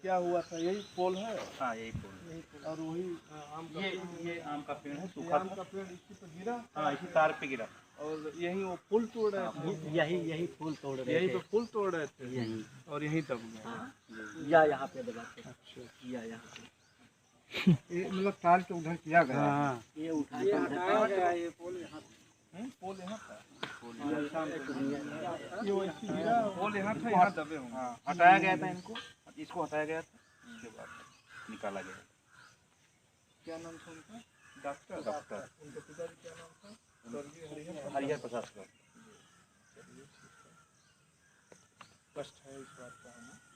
क्या हुआ था? यही पोल है? हाँ यही पोल। और वही आम का ये आम का पेड़ है, सूखा आम का पेड़ इसी पे गिरा। हाँ इसी तार पे गिरा। और यही वो पुल तोड़ रहे थे? यही फूल तोड़ रहे थे, यही पे पुल तोड़ रहे थे यही। और यही दब गया। हाँ, या यहाँ पे दबाते। अच्छा, या यहाँ पे ये मतलब तार तो उधर किया गया। हाँ, ये उठा के हटाया गया। ये पोल यहाँ पोल यहाँ था। ये वैसे गिरा, पोल यहाँ था, यहाँ दबे होंगे। हाँ हटाया गया था इनको, इसको हटाया गया था, उसके बाद निकाला गया। क्या नाम था उनका? डॉक्टर। उनके पिताजी क्या नाम था? स्वर्गीय हरिहर प्रसाद। कष्ट है इस बात का हमें।